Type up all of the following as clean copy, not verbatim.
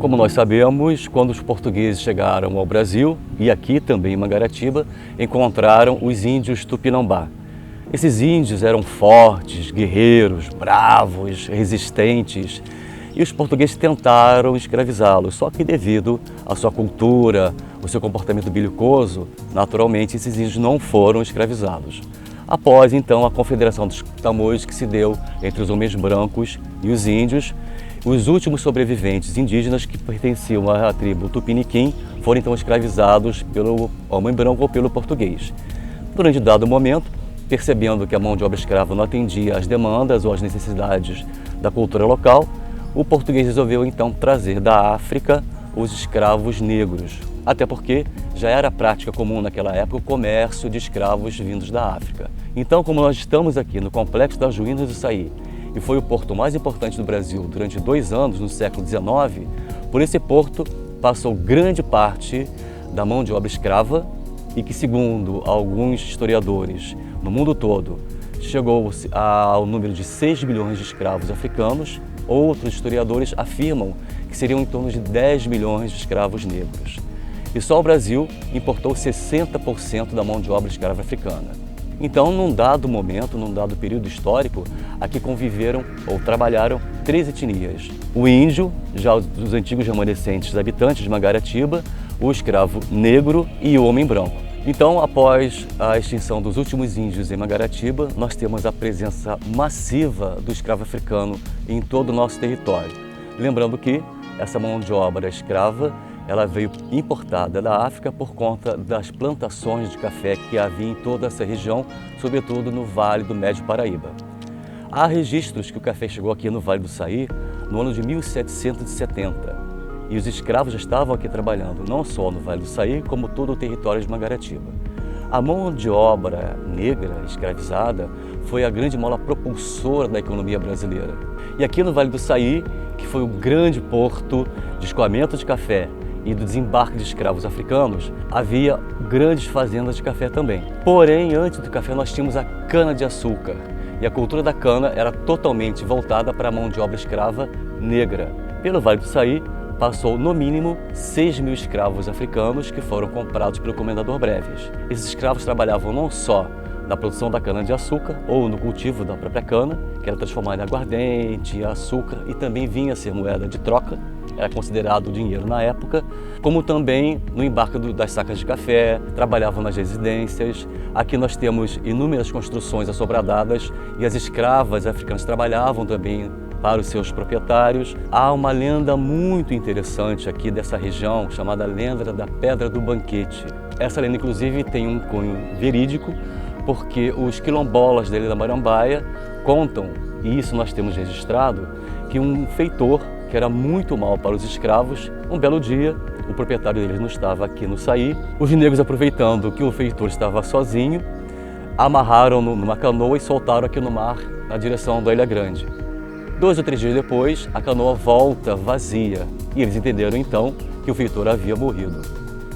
Como nós sabemos, quando os portugueses chegaram ao Brasil, e aqui também em Mangaratiba, encontraram os índios Tupinambá. Esses índios eram fortes, guerreiros, bravos, resistentes, e os portugueses tentaram escravizá-los, só que devido à sua cultura, ao seu comportamento belicoso, naturalmente esses índios não foram escravizados. Após então a Confederação dos Tamoios, que se deu entre os homens brancos e os índios, os últimos sobreviventes indígenas que pertenciam à tribo Tupiniquim foram então escravizados pelo homem branco ou pelo português. Durante dado momento, percebendo que a mão de obra escrava não atendia às demandas ou às necessidades da cultura local, o português resolveu então trazer da África os escravos negros, até porque já era prática comum naquela época o comércio de escravos vindos da África. Então, como nós estamos aqui no Complexo das Ruínas do Saí, e foi o porto mais importante do Brasil durante 2 anos, no século XIX, por esse porto passou grande parte da mão de obra escrava e que, segundo alguns historiadores no mundo todo, chegou ao número de 6 milhões de escravos africanos. Outros historiadores afirmam que seriam em torno de 10 milhões de escravos negros. E só o Brasil importou 60% da mão de obra escrava africana. Então, num dado momento, num dado período histórico, aqui conviveram ou trabalharam 3 etnias. O índio, já os antigos remanescentes habitantes de Mangaratiba, o escravo negro e o homem branco. Então, após a extinção dos últimos índios em Mangaratiba, nós temos a presença massiva do escravo africano em todo o nosso território. Lembrando que essa mão de obra escrava, ela veio importada da África por conta das plantações de café que havia em toda essa região, sobretudo no Vale do Médio Paraíba. Há registros que o café chegou aqui no Vale do Saí no ano de 1770. E os escravos já estavam aqui trabalhando, não só no Vale do Saí, como todo o território de Mangaratiba. A mão de obra negra escravizada foi a grande mola propulsora da economia brasileira. E aqui no Vale do Saí, que foi o grande porto de escoamento de café e do desembarque de escravos africanos, havia grandes fazendas de café também. Porém, antes do café nós tínhamos a cana-de-açúcar. E a cultura da cana era totalmente voltada para a mão de obra escrava negra. Pelo Vale do Saí, passou no mínimo 6 mil escravos africanos que foram comprados pelo comendador Breves. Esses escravos trabalhavam não só na produção da cana-de-açúcar ou no cultivo da própria cana, que era transformada em aguardente, açúcar e também vinha a ser moeda de troca, era considerado dinheiro na época, como também no embarque das sacas de café, trabalhavam nas residências. Aqui nós temos inúmeras construções assobradadas e as escravas africanas trabalhavam também para os seus proprietários. Há uma lenda muito interessante aqui dessa região, chamada Lenda da Pedra do Banquete. Essa lenda, inclusive, tem um cunho verídico, porque os quilombolas da Ilha da Marambaia contam, e isso nós temos registrado, que um feitor, que era muito mal para os escravos, um belo dia, o proprietário deles não estava aqui no Saí, os negros, aproveitando que o feitor estava sozinho, amarraram-no numa canoa e soltaram aqui no mar, na direção da Ilha Grande. 2 ou 3 dias depois, a canoa volta vazia e eles entenderam então que o feitor havia morrido.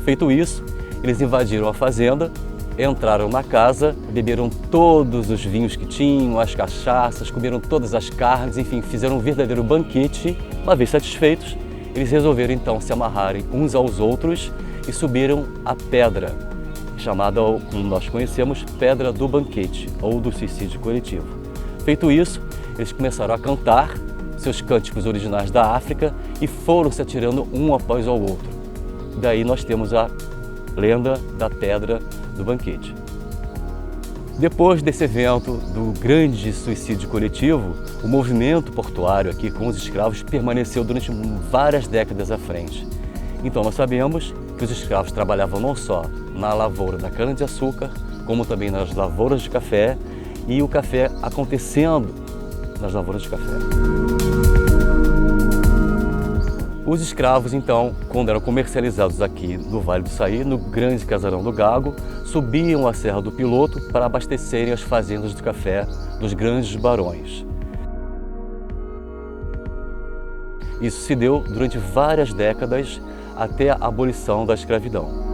Feito isso, eles invadiram a fazenda, entraram na casa, beberam todos os vinhos que tinham, as cachaças, comeram todas as carnes, enfim, fizeram um verdadeiro banquete. Uma vez satisfeitos, eles resolveram então se amarrarem uns aos outros e subiram a pedra, chamada, como nós conhecemos, Pedra do Banquete ou do suicídio coletivo. Feito isso, eles começaram a cantar seus cânticos originais da África e foram se atirando um após o outro. Daí nós temos a lenda da Pedra do Banquete. Depois desse evento do grande suicídio coletivo, o movimento portuário aqui com os escravos permaneceu durante várias décadas à frente. Então nós sabemos que os escravos trabalhavam não só na lavoura da cana-de-açúcar, como também nas lavouras de café, e o café acontecendo nas lavouras de café. Os escravos, então, quando eram comercializados aqui no Vale do Saí, no grande casarão do Gago, subiam a Serra do Piloto para abastecerem as fazendas de café dos grandes barões. Isso se deu durante várias décadas até a abolição da escravidão.